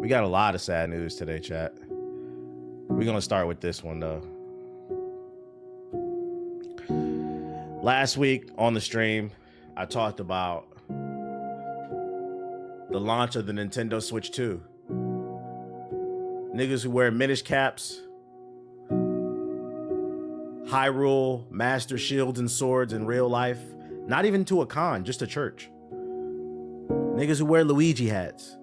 We got a lot of sad news today, chat. We're gonna start with this one though. Last week on the stream, I talked about the launch of the Nintendo Switch 2. Niggas who wear Minish caps, Hyrule Master shields and swords in real life, not even to a con, just a church. Niggas who wear Luigi hats.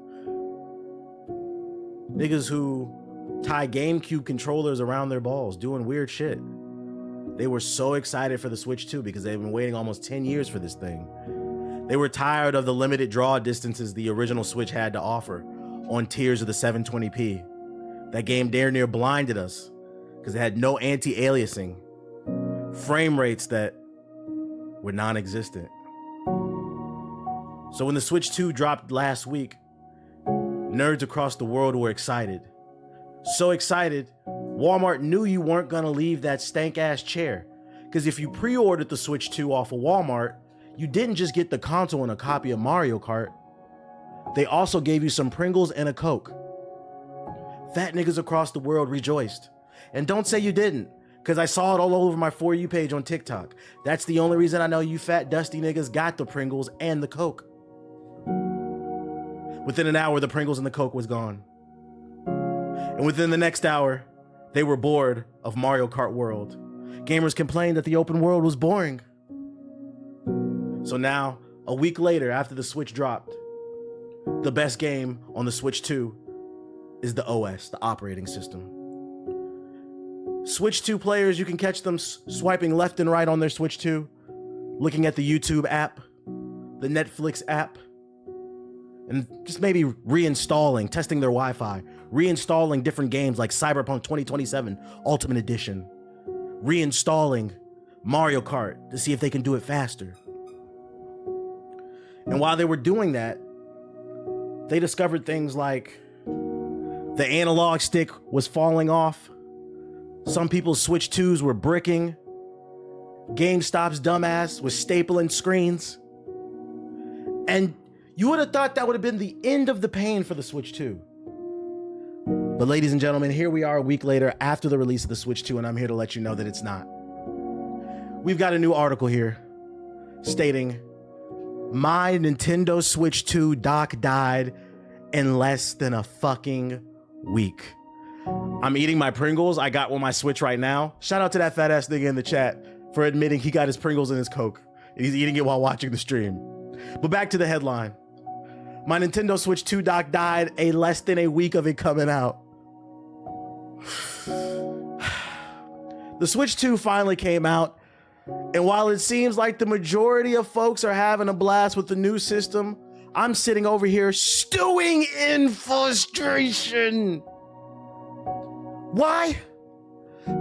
Niggas who tie GameCube controllers around their balls, doing weird shit. They were so excited for the Switch 2 because they've been waiting almost 10 years for this thing. They were tired of the limited draw distances the original Switch had to offer on tiers of the 720p. That game damn near blinded us because it had no anti-aliasing, frame rates that were non-existent. So when the Switch 2 dropped last week, nerds across the world were excited. So excited, Walmart knew you weren't gonna leave that stank-ass chair. Because if you pre-ordered the Switch 2 off of Walmart, you didn't just get the console and a copy of Mario Kart. They also gave you some Pringles and a Coke. Fat niggas across the world rejoiced. And don't say you didn't, because I saw it all over my For You page on TikTok. That's the only reason I know you fat dusty niggas got the Pringles and the Coke. Within an hour, the Pringles and the Coke was gone. And within the next hour, they were bored of Mario Kart World. Gamers complained that the open world was boring. So now, a week later, after the Switch dropped, the best game on the Switch 2 is the OS, the operating system. Switch 2 players, you can catch them swiping left and right on their Switch 2, looking at the YouTube app, the Netflix app, and just maybe reinstalling, testing their Wi-Fi, reinstalling different games like Cyberpunk 2027 Ultimate Edition, reinstalling Mario Kart to see if they can do it faster. And while they were doing that, they discovered things like the analog stick was falling off, some people's Switch 2s were bricking, GameStop's dumbass was stapling screens, and you would have thought that would have been the end of the pain for the Switch 2. But ladies and gentlemen, here we are a week later after the release of the Switch 2, and I'm here to let you know that it's not. We've got a new article here stating, my Nintendo Switch 2 dock died in less than a fucking week. I'm eating my Pringles. I got on my Switch right now. Shout out to that fat ass nigga in the chat for admitting he got his Pringles and his Coke. And he's eating it while watching the stream. But back to the headline. My Nintendo Switch 2 dock died a less than a week of it coming out. The Switch 2 finally came out, and while it seems like the majority of folks are having a blast with the new system, I'm sitting over here stewing in frustration. Why?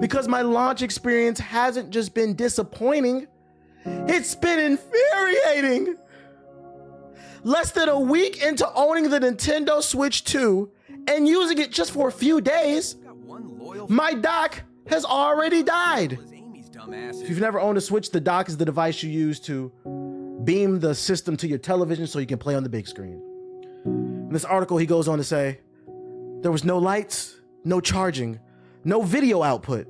Because my launch experience hasn't just been disappointing, it's been infuriating. Less than a week into owning the Nintendo Switch 2 and using it just for a few days, my dock has already died. If you've never owned a Switch, the dock is the device you use to beam the system to your television so you can play on the big screen. In this article, he goes on to say, there was no lights, no charging, no video output.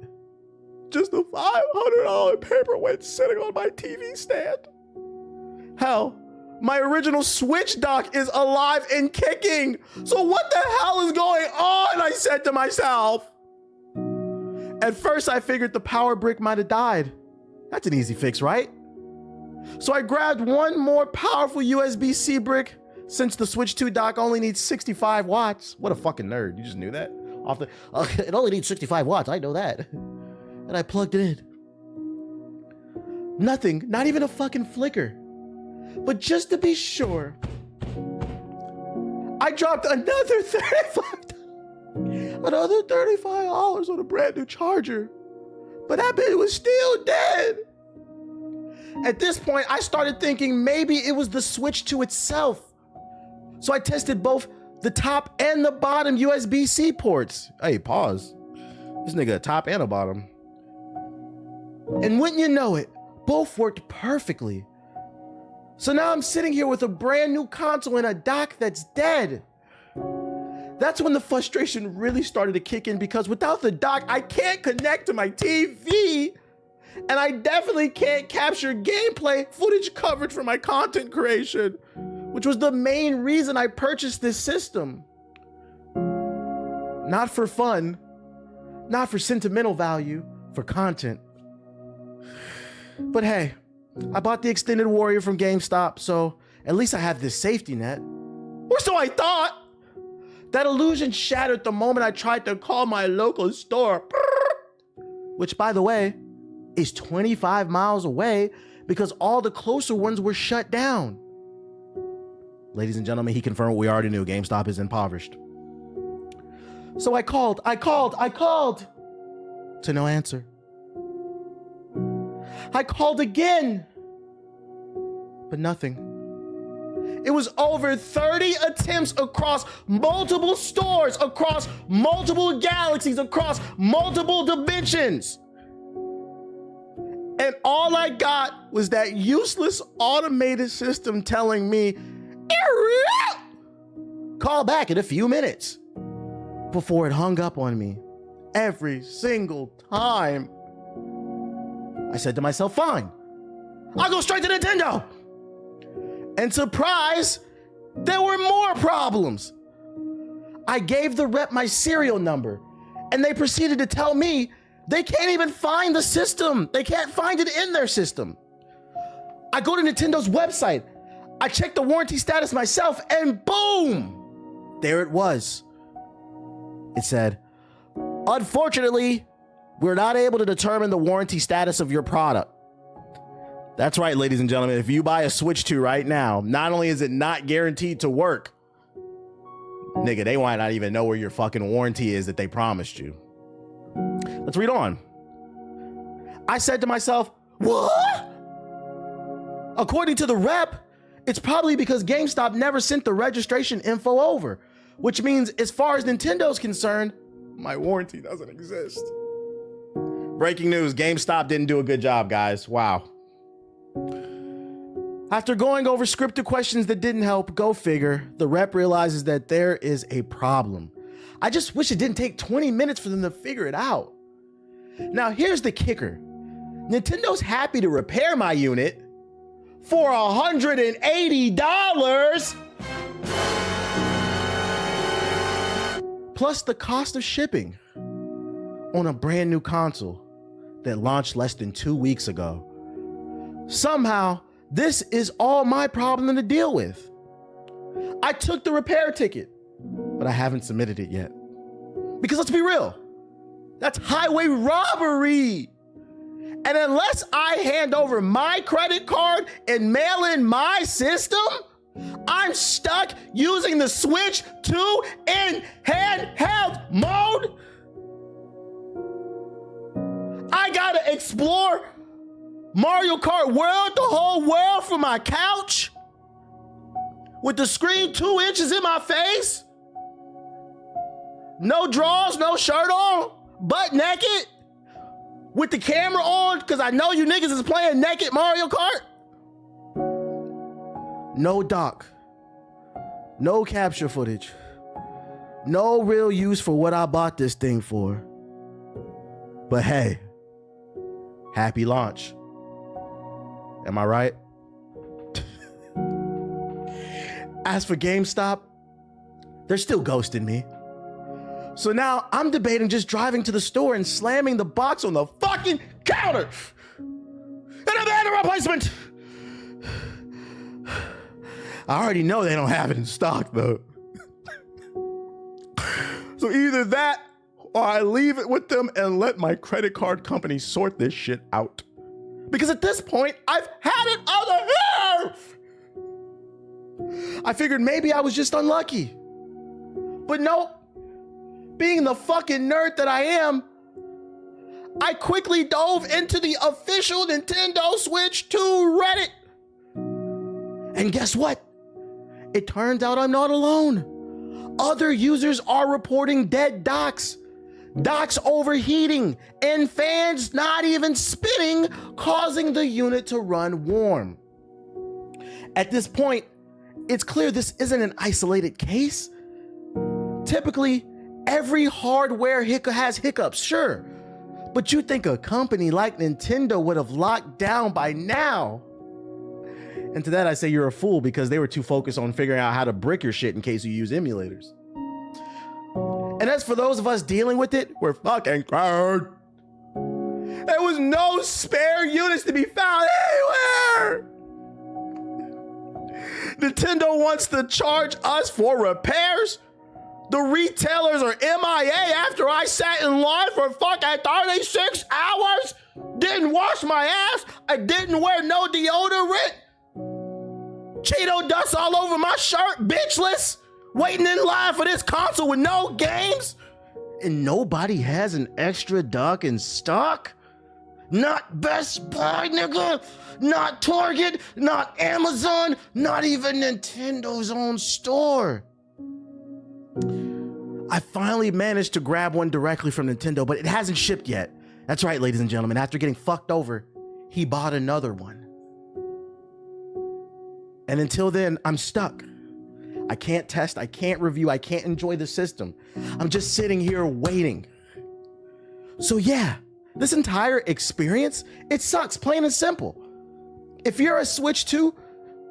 Just a $500 paperweight sitting on my TV stand. Hell, my original Switch dock is alive and kicking. So what the hell is going on? I said to myself. At first, I figured the power brick might have died. That's an easy fix, right? So I grabbed one more powerful USB-C brick since the Switch 2 dock only needs 65 watts. What a fucking nerd. You just knew that? It only needs 65 watts. I know that. And I plugged it in. Nothing, not even a fucking flicker. But just to be sure, I dropped another $35 on a brand new charger. But that bitch was still dead. At this point, I started thinking maybe it was the Switch 2 itself. So I tested both the top and the bottom USB-C ports. Hey, pause. This nigga a top and a bottom. And wouldn't you know it, both worked perfectly. So now I'm sitting here with a brand new console and a dock that's dead. That's when the frustration really started to kick in, because without the dock, I can't connect to my TV, and I definitely can't capture gameplay footage coverage for my content creation, which was the main reason I purchased this system. Not for fun, not for sentimental value, for content. But hey, I bought the extended warrior from GameStop, so at least I have this safety net. Or so I thought. That illusion shattered the moment I tried to call my local store, which, by the way, is 25 miles away because all the closer ones were shut down. Ladies and gentlemen, he confirmed what we already knew. GameStop is impoverished. So I called. To no answer. I called again, but nothing. It was over 30 attempts across multiple stores, across multiple galaxies, across multiple dimensions. And all I got was that useless automated system telling me, call back in a few minutes, before it hung up on me every single time. I said to myself, fine, I'll go straight to Nintendo. And surprise, there were more problems. I gave the rep my serial number, and they proceeded to tell me they can't even find the system. They can't find it in their system. I go to Nintendo's website. I check the warranty status myself, and boom, there it was. It said, unfortunately, we're not able to determine the warranty status of your product. That's right, ladies and gentlemen. If you buy a Switch 2 right now, not only is it not guaranteed to work, nigga, they might not even know where your fucking warranty is that they promised you. Let's read on. I said to myself, what? According to the rep, it's probably because GameStop never sent the registration info over, which means as far as Nintendo's concerned, my warranty doesn't exist. Breaking news, GameStop didn't do a good job, guys. Wow. After going over scripted questions that didn't help, go figure, the rep realizes that there is a problem. I just wish it didn't take 20 minutes for them to figure it out. Now, here's the kicker. Nintendo's happy to repair my unit for $180 plus the cost of shipping on a brand new console that launched less than 2 weeks ago. Somehow, this is all my problem to deal with. I took the repair ticket, but I haven't submitted it yet. Because let's be real, that's highway robbery. And unless I hand over my credit card and mail in my system, I'm stuck using the Switch 2 in handheld mode. I gotta explore Mario Kart World, the whole world, from my couch with the screen 2 inches in my face. No drawers, no shirt on, butt naked, with the camera on, because I know you niggas is playing naked Mario Kart. No dock, no capture footage, no real use for what I bought this thing for. But hey, happy launch. Am I right? As for GameStop, they're still ghosting me. So now I'm debating just driving to the store and slamming the box on the fucking counter. And a replacement. I already know they don't have it in stock though. So either that or I leave it with them and let my credit card company sort this shit out. Because at this point, I've had it other here. I figured maybe I was just unlucky. But nope. Being the fucking nerd that I am, I quickly dove into the official Nintendo Switch 2 Reddit. And guess what? It turns out I'm not alone. Other users are reporting dead docks, docks overheating, and fans not even spinning, causing the unit to run warm. At this point, it's clear this isn't an isolated case. Typically, every hardware has hiccups, sure. But you think a company like Nintendo would have locked down by now? And to that I say you're a fool, because they were too focused on figuring out how to brick your shit in case you use emulators. And as for those of us dealing with it, we're fucking screwed. There was no spare units to be found anywhere. Nintendo wants to charge us for repairs. The retailers are MIA after I sat in line for fucking 36 hours. Didn't wash my ass. I didn't wear no deodorant. Cheeto dust all over my shirt, bitchless. Waiting in line for this console with no games. And nobody has an extra dock in stock? Not Best Buy, nigga. Not Target. Not Amazon. Not even Nintendo's own store. I finally managed to grab one directly from Nintendo, but it hasn't shipped yet. That's right, ladies and gentlemen. After getting fucked over, he bought another one. And until then, I'm stuck. I can't test, I can't review, I can't enjoy the system. I'm just sitting here waiting. So yeah, this entire experience, it sucks, plain and simple. If your Switch 2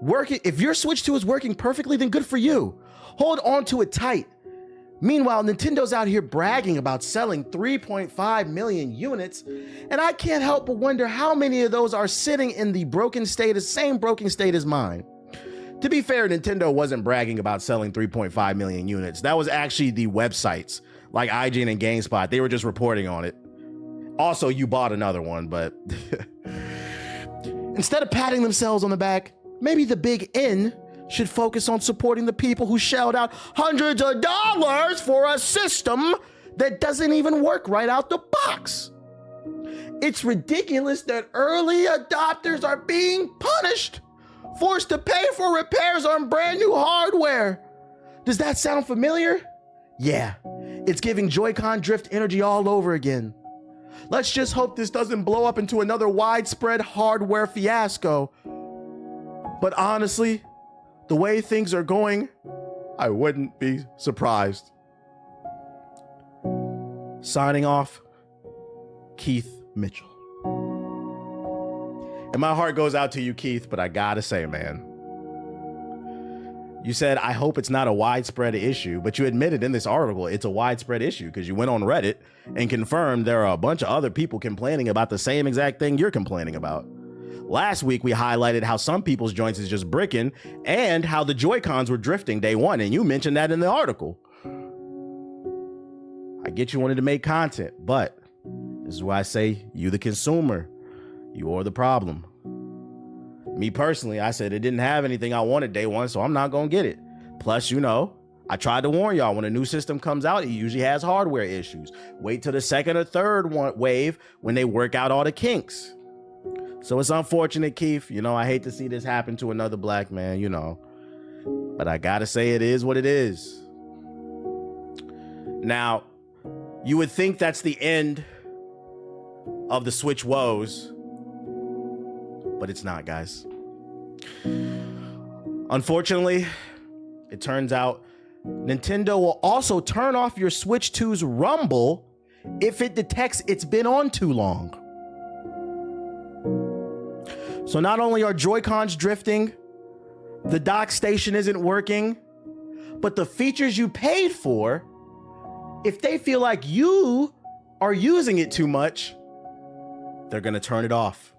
is working perfectly, then good for you. Hold on to it tight. Meanwhile, Nintendo's out here bragging about selling 3.5 million units, and I can't help but wonder how many of those are sitting in the same broken state as mine. To be fair, Nintendo wasn't bragging about selling 3.5 million units. That was actually the websites like IGN and GameSpot. They were just reporting on it. Also, you bought another one, but instead of patting themselves on the back, maybe the big N should focus on supporting the people who shelled out hundreds of dollars for a system that doesn't even work right out the box. It's ridiculous that early adopters are being punished, forced to pay for repairs on brand new hardware. Does that sound familiar? Yeah, it's giving Joy-Con drift energy all over again. Let's just hope this doesn't blow up into another widespread hardware fiasco. But honestly, the way things are going, I wouldn't be surprised. Signing off, Keith Mitchell. And my heart goes out to you, Keith, but I gotta say, man, you said, I hope it's not a widespread issue, but you admitted in this article it's a widespread issue because you went on Reddit and confirmed there are a bunch of other people complaining about the same exact thing you're complaining about. Last week, we highlighted how some people's joints is just bricking and how the Joy-Cons were drifting day one, and you mentioned that in the article. I get you wanted to make content, but this is why I say you the consumer. You are the problem. Me personally, I said it didn't have anything I wanted day one, so I'm not gonna get it. Plus, you know, I tried to warn y'all, when a new system comes out, it usually has hardware issues. Wait till the second or third wave when they work out all the kinks. So it's unfortunate, Keith. You know, I hate to see this happen to another black man, you know, but I gotta say it is what it is. Now, you would think that's the end of the Switch woes, but it's not, guys. Unfortunately, it turns out Nintendo will also turn off your Switch 2's rumble if it detects it's been on too long. So not only are Joy-Cons drifting, the dock station isn't working, but the features you paid for, if they feel like you are using it too much, they're gonna turn it off.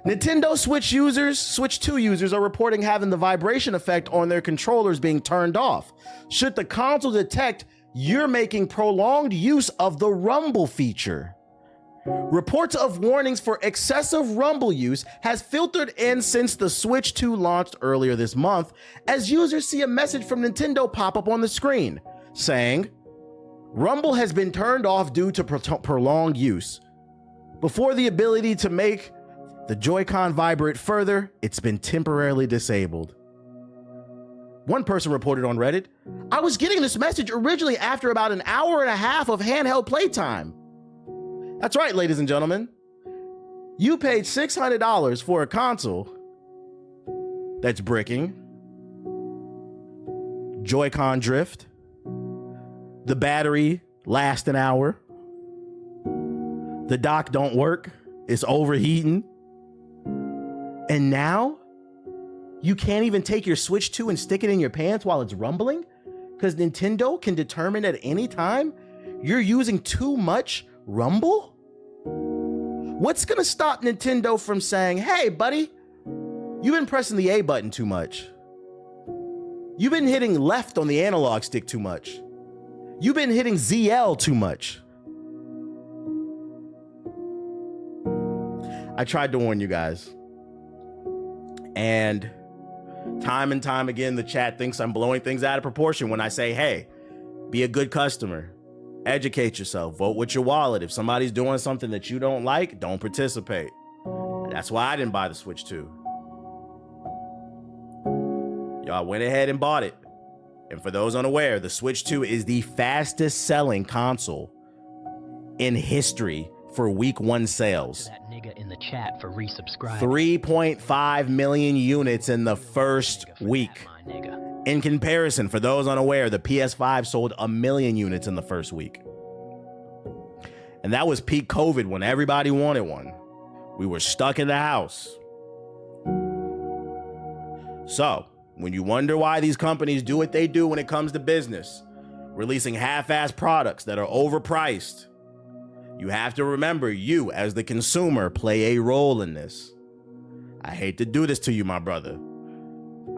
Nintendo Switch 2 users are reporting having the vibration effect on their controllers being turned off. Should the console detect you're making prolonged use of the rumble feature. Reports of warnings for excessive rumble use has filtered in since the Switch 2 launched earlier this month, as users see a message from Nintendo pop up on the screen saying, "Rumble has been turned off due to prolonged use. Before the ability to make the Joy-Con vibrate further, it's been temporarily disabled." One person reported on Reddit, "I was getting this message originally after about an hour and a half of handheld playtime." That's right, ladies and gentlemen. You paid $600 for a console that's bricking, Joy-Con drift, The battery lasts an hour. The dock don't work. It's overheating. And now you can't even take your Switch 2 and stick it in your pants while it's rumbling? Because Nintendo can determine at any time you're using too much rumble? What's gonna stop Nintendo from saying, hey, buddy, you've been pressing the A button too much. You've been hitting left on the analog stick too much. You've been hitting ZL too much. I tried to warn you guys. And time again, the chat thinks I'm blowing things out of proportion when I say, hey, be a good customer. Educate yourself. Vote with your wallet. If somebody's doing something that you don't like, don't participate. That's why I didn't buy the Switch 2. Y'all went ahead and bought it. And for those unaware, the Switch 2 is the fastest selling console in history for week 1 sales. That nigga in the chat for resubscribing. 3.5 million units in the first week. In comparison, for those unaware, the PS5 sold 1 million units in the first week. And that was peak COVID when everybody wanted one. We were stuck in the house. So, when you wonder why these companies do what they do when it comes to business, releasing half-assed products that are overpriced, you have to remember you, as the consumer, play a role in this. I hate to do this to you, my brother.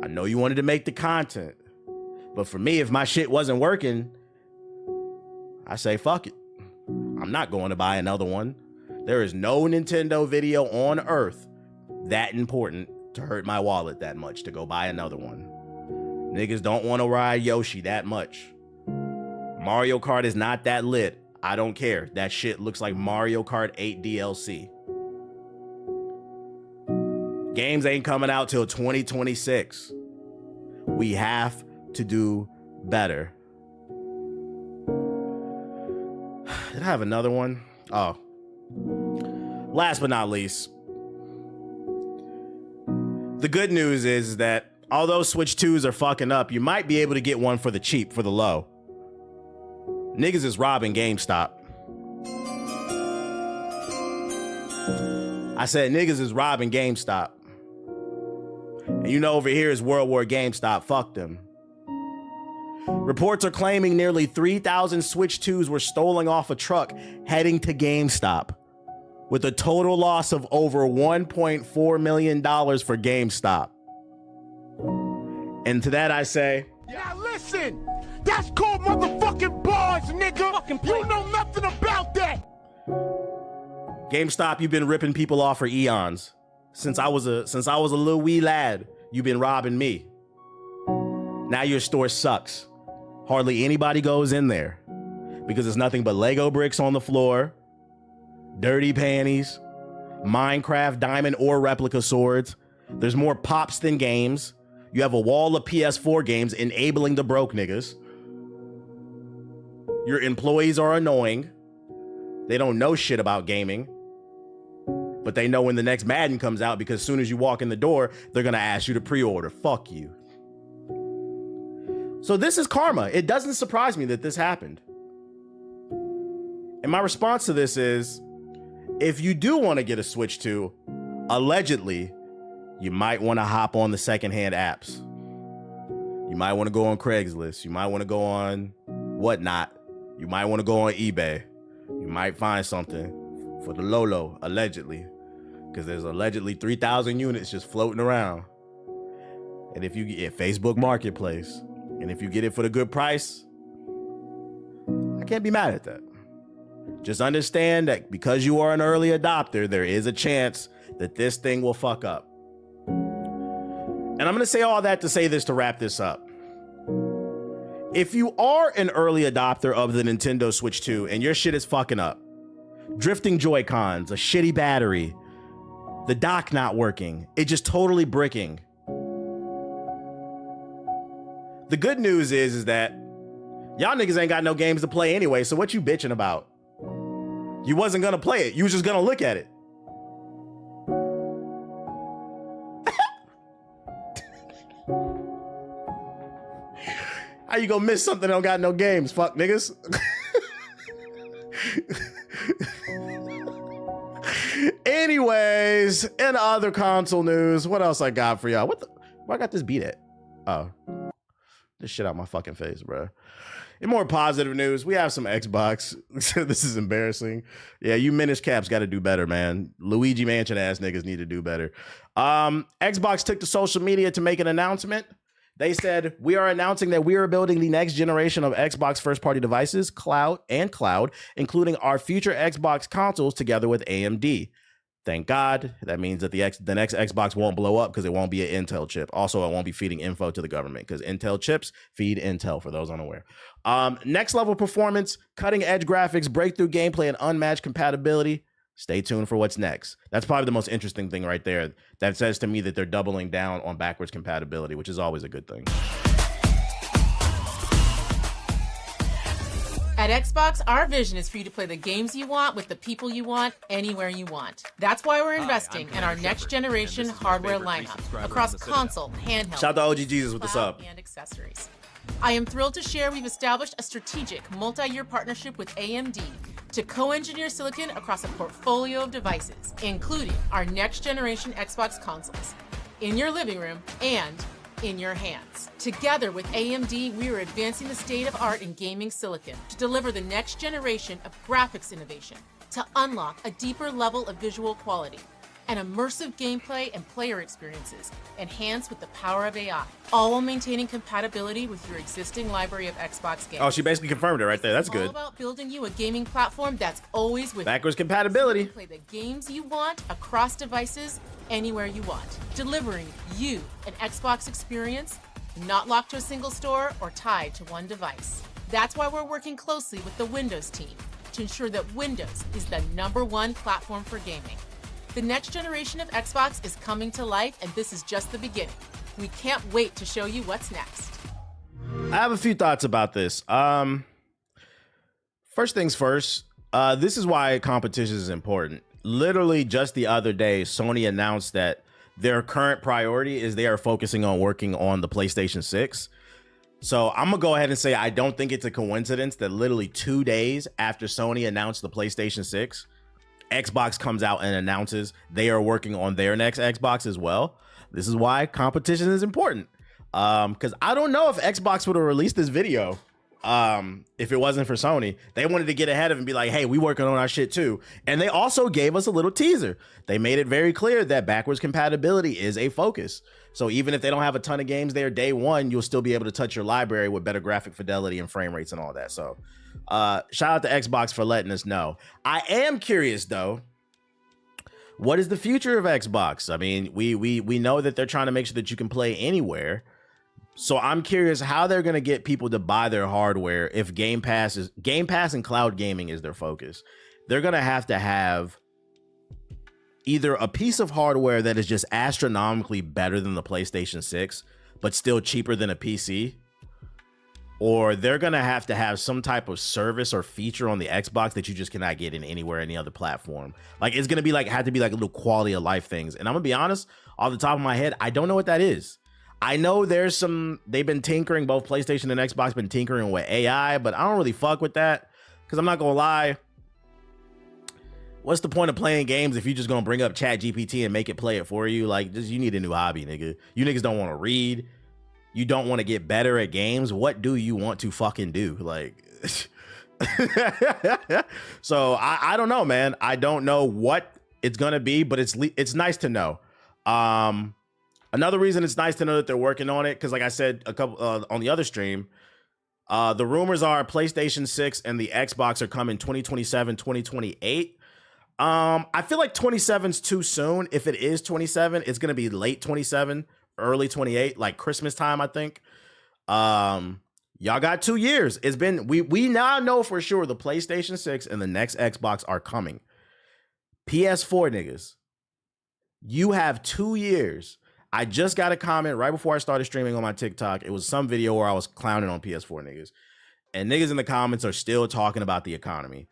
I know you wanted to make the content, but for me, if my shit wasn't working, I say, fuck it. I'm not going to buy another one. There is no Nintendo video on earth that important to hurt my wallet that much to go buy another one. Niggas don't want to ride Yoshi that much. Mario Kart is not that lit. I don't care. That shit looks like Mario Kart 8 DLC. Games ain't coming out till 2026. We have to do better. Did I have another one? Oh. Last but not least, the good news is that although Switch 2s are fucking up, you might be able to get one for the cheap, for the low. Niggas is robbing GameStop. I said niggas is robbing GameStop. And you know over here is World War GameStop. Fuck them. Reports are claiming nearly 3,000 Switch 2s were stolen off a truck heading to GameStop, with a total loss of over $1.4 million for GameStop. And to that I say, now listen, that's called motherfucking bars, nigga. You know nothing about that. GameStop, you've been ripping people off for eons. Since I was a little wee lad, you've been robbing me. Now your store sucks. Hardly anybody goes in there because it's nothing but Lego bricks on the floor, dirty panties, Minecraft diamond ore replica swords. There's more pops than games. You have a wall of PS4 games enabling the broke niggas. Your employees are annoying. They don't know shit about gaming, but they know when the next Madden comes out because as soon as you walk in the door, they're gonna ask you to pre-order. Fuck you. So this is karma. It doesn't surprise me that this happened. And my response to this is, if you do want to get a Switch 2, allegedly, you might want to hop on the secondhand apps. You might want to go on Craigslist. You might want to go on whatnot. You might want to go on eBay. You might find something for the Lolo, allegedly, because there's allegedly 3,000 units just floating around. And if you get Facebook Marketplace, and if you get it for the good price, I can't be mad at that. Just understand that because you are an early adopter, there is a chance that this thing will fuck up. And I'm going to say all that to say this, to wrap this up. If you are an early adopter of the Nintendo Switch 2 and your shit is fucking up, drifting Joy-Cons, a shitty battery, the dock not working, it just totally bricking. The good news is that y'all niggas ain't got no games to play anyway, so what you bitching about? You wasn't gonna play it, you was just gonna look at it. How you gonna miss something that don't got no games? Fuck niggas. Anyways, in other console news, what else I got for y'all? Where I got this beat at? Oh, this shit out my fucking face, bro. In more positive news, we have some Xbox. This is embarrassing. Yeah, you Minish Caps got to do better, man. Luigi Mansion ass niggas need to do better. Xbox took to social media to make an announcement. They said, we are announcing that we are building the next generation of Xbox first-party devices, cloud, including our future Xbox consoles together with AMD. Thank God. That means that the next Xbox won't blow up because it won't be an Intel chip. Also, it won't be feeding info to the government because Intel chips feed Intel, for those unaware. Next level performance, cutting edge graphics, breakthrough gameplay, and unmatched compatibility. Stay tuned for what's next. That's probably the most interesting thing right there. That says to me that they're doubling down on backwards compatibility, which is always a good thing. At Xbox, our vision is for you to play the games you want with the people you want, anywhere you want. That's why we're investing in our next generation hardware lineup across console, handheld, shout out to OG Jesus with the sub, and accessories. I am thrilled to share we've established a strategic multi-year partnership with AMD to co-engineer silicon across a portfolio of devices, including our next generation Xbox consoles, in your living room and in your hands. Together with AMD, we are advancing the state of art in gaming silicon to deliver the next generation of graphics innovation, to unlock a deeper level of visual quality and immersive gameplay and player experiences enhanced with the power of AI, all while maintaining compatibility with your existing library of Xbox games. Oh, she basically confirmed it right there. That's good. All about building you a gaming platform that's always with backwards compatibility. Play the games you want across devices, anywhere you want, delivering you an Xbox experience not locked to a single store or tied to one device. That's why we're working closely with the Windows team to ensure that Windows is the #1 platform for gaming. The next generation of Xbox is coming to life, and this is just the beginning. We can't wait to show you what's next. I have a few thoughts about this. First things first, this is why competition is important. Literally just the other day, Sony announced that their current priority is they are focusing on working on the PlayStation 6. So I'm gonna go ahead and say I don't think it's a coincidence that literally 2 days after Sony announced the PlayStation 6, Xbox comes out and announces they are working on their next Xbox as well. This is why competition is important. Because I don't know if Xbox would have released this video if it wasn't for Sony. They wanted to get ahead of it and be like, hey, we working on our shit too. And they also gave us a little teaser. They made it very clear that backwards compatibility is a focus. So even if they don't have a ton of games there day one, you'll still be able to touch your library with better graphic fidelity and frame rates and all that. So shout out to Xbox for letting us know. I am curious though, what is the future of Xbox? I mean, we know that they're trying to make sure that you can play anywhere. So I'm curious how they're going to get people to buy their hardware if Game Pass and cloud gaming is their focus. They're going to have either a piece of hardware that is just astronomically better than the PlayStation 6, but still cheaper than a PC, or they're going to have some type of service or feature on the Xbox that you just cannot get in anywhere, any other platform. Like it's going to be like, have to be like little quality of life things. And I'm gonna be honest, off the top of my head, I don't know what that is. I know there's they've been tinkering, both PlayStation and Xbox been tinkering with AI, but I don't really fuck with that. Cause I'm not gonna lie. What's the point of playing games if you just gonna bring up Chat GPT and make it play it for you? Like, you need a new hobby, nigga. You niggas don't want to read. You don't want to get better at games. What do you want to fucking do? Like, so I don't know, man. I don't know what it's gonna be, but it's nice to know. Another reason it's nice to know that they're working on it, because like I said a couple on the other stream, the rumors are PlayStation 6 and the Xbox are coming 2027, 2028. I feel like 27's too soon. If it is 27, it's gonna be late 27, early 28, like Christmas time, I think. Y'all got 2 years. It's been we now know for sure the PlayStation 6 and the next Xbox are coming. PS4 niggas, you have 2 years. I just got a comment right before I started streaming on my TikTok. It was some video where I was clowning on PS4 niggas. And niggas in the comments are still talking about the economy.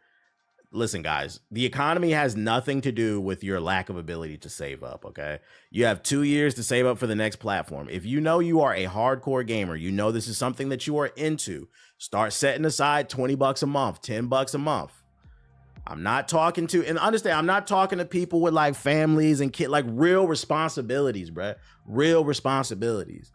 listen, guys, the economy has nothing to do with your lack of ability to save up, okay? You have 2 years to save up for the next platform. If you know you are a hardcore gamer, you know this is something that you are into, start setting aside 20 bucks a month, 10 bucks a month. I'm not talking to, and understand, I'm not talking to people with like families and kids, like real responsibilities, bruh. Real responsibilities.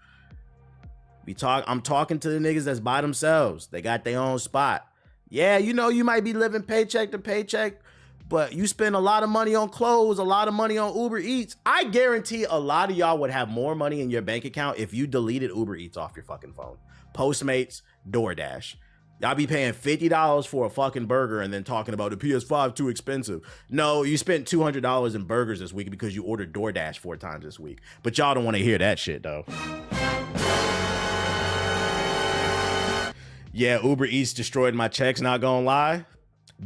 I'm talking to the niggas that's by themselves. They got their own spot. Yeah, you know, you might be living paycheck to paycheck, but you spend a lot of money on clothes, a lot of money on Uber Eats. I guarantee a lot of y'all would have more money in your bank account if you deleted Uber Eats off your fucking phone. Postmates, DoorDash. Y'all be paying $50 for a fucking burger and then talking about the PS5 too expensive. No, you spent $200 in burgers this week because you ordered DoorDash 4 times this week. But y'all don't want to hear that shit though. Yeah, Uber Eats destroyed my checks, not gonna lie.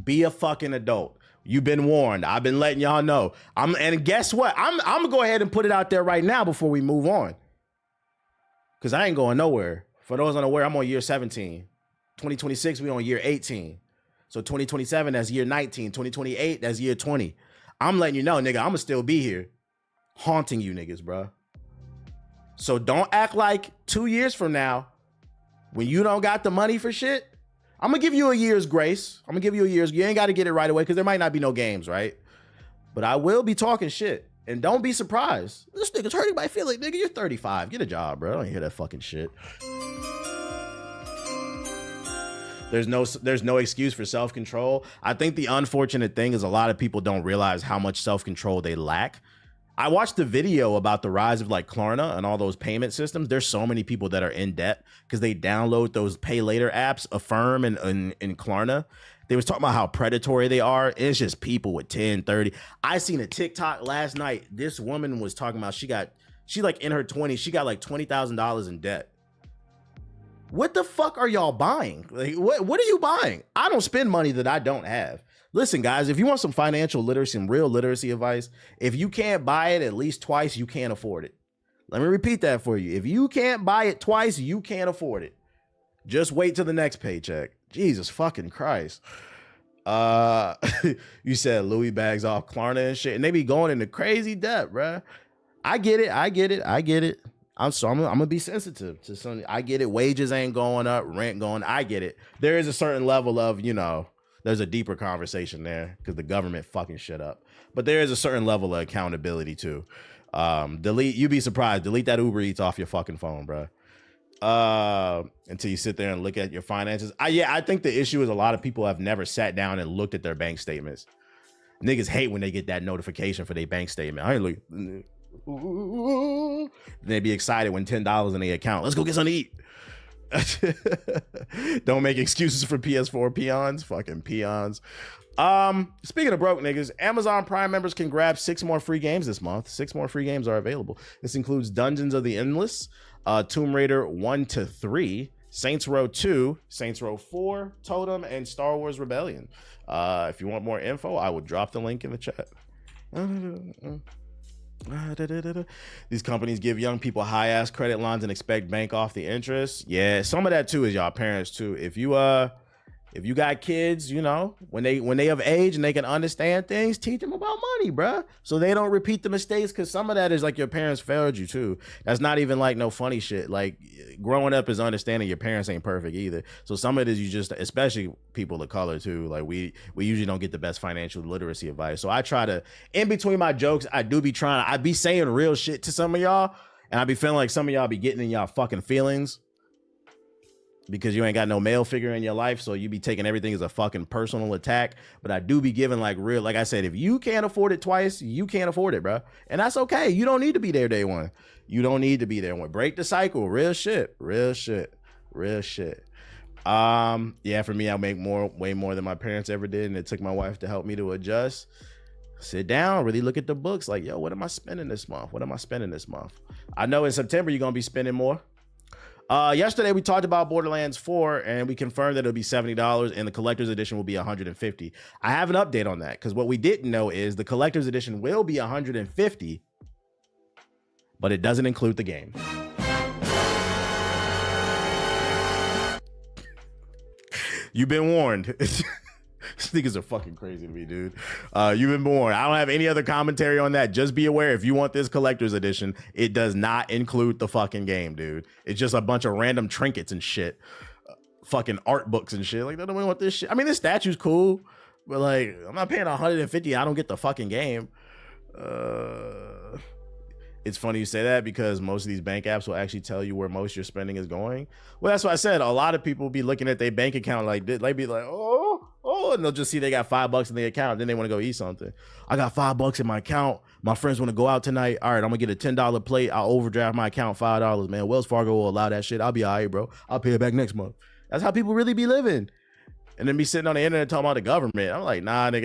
Be a fucking adult. You've been warned. I've been letting y'all know. And guess what? I'm gonna go ahead and put it out there right now before we move on. Cause I ain't going nowhere. For those unaware, I'm on year 17. 2026, we on year 18. So 2027, that's year 19. 2028, that's year 20. I'm letting you know, nigga, I'm gonna still be here haunting you niggas, bro. So don't act like 2 years from now, when you don't got the money for shit, I'm gonna give you a year's grace. I'm gonna give you a year's, you ain't gotta get it right away because there might not be no games, right? But I will be talking shit. And don't be surprised. This nigga's hurting my feelings. Nigga, you're 35. Get a job, bro. I don't hear that fucking shit. There's no excuse for self-control. I think the unfortunate thing is a lot of people don't realize how much self-control they lack. I watched the video about the rise of like Klarna and all those payment systems. There's so many people that are in debt because they download those pay later apps, Affirm and Klarna. They was talking about how predatory they are. It's just people with 10, 30. I seen a TikTok last night. This woman was talking about she like in her 20s, she got like $20,000 in debt. What the fuck are y'all buying? Like, what are you buying? I don't spend money that I don't have. Listen, guys, if you want some financial literacy, some real literacy advice, if you can't buy it at least twice, you can't afford it. Let me repeat that for you. If you can't buy it twice, you can't afford it. Just wait till the next paycheck. Jesus fucking Christ. You said Louis bags off Klarna and shit, and they be going into crazy debt, bruh. I get it. I'm gonna be sensitive to some. I get it. Wages ain't going up, rent going. I get it. There is a certain level of, you know, there's a deeper conversation there because the government fucking shit up. But there is a certain level of accountability too. You'd be surprised. Delete that Uber Eats off your fucking phone, bro. Until you sit there and look at your finances. I think the issue is a lot of people have never sat down and looked at their bank statements. Niggas hate when they get that notification for their bank statement. I ain't look. They'd be excited when $10 in their account. Let's go get something to eat. Don't make excuses for PS4 peons. Fucking peons. Speaking of broke niggas, Amazon Prime members can grab 6 more free games this month. 6 more free games are available. This includes Dungeons of the Endless, Tomb Raider 1 to 3, Saints Row 2, Saints Row 4, Totem, and Star Wars Rebellion. If you want more info, I will drop the link in the chat. These companies give young people high ass credit lines and expect bank off the interest. Yeah, some of that too is y'all parents too. If you got kids, you know, when they of age and they can understand things, teach them about money, bruh, so they don't repeat the mistakes. Because some of that is like your parents failed you too. That's not even like no funny shit. Like growing up is understanding your parents ain't perfect either. So some of it is you just, especially people of color too, like we usually don't get the best financial literacy advice. So I try to, in between my jokes, I be saying real shit to some of y'all, and I be feeling like some of y'all be getting in y'all fucking feelings because you ain't got no male figure in your life, so you be taking everything as a fucking personal attack. But I do be giving like real, like I said, if you can't afford it twice, you can't afford it, bro. And that's okay. You don't need to be there day one. You don't need to be there one. Break the cycle. Real shit. Yeah, for me, I make way more than my parents ever did, and it took my wife to help me to adjust. Sit down, really look at the books. Like, yo, what am I spending this month? I know in September you're gonna be spending more. Yesterday we talked about Borderlands 4 and we confirmed that it'll be $70 and the collector's edition will be $150. I have an update on that because what we didn't know is the collector's edition will be $150, but it doesn't include the game. You've been warned. Niggas are fucking crazy to me, dude. You've been born. I don't have any other commentary on that. Just be aware, if you want this collector's edition, it does not include the fucking game, dude. It's just a bunch of random trinkets and shit. Fucking art books and shit. Like, I don't want this shit. I mean, this statue's cool, but like, I'm not paying $150. I don't get the fucking game. It's funny you say that because most of these bank apps will actually tell you where most of your spending is going. Well, that's what I said. A lot of people be looking at their bank account like this. They be like, oh, and they'll just see they got $5 in their account. Then they want to go eat something. I got $5 in my account. My friends want to go out tonight. All right, I'm gonna get a $10 plate. I'll overdraft my account $5, man. Wells Fargo will allow that shit. I'll be all right, bro. I'll pay it back next month. That's how people really be living. And then be sitting on the internet talking about the government. I'm like, nah, nigga.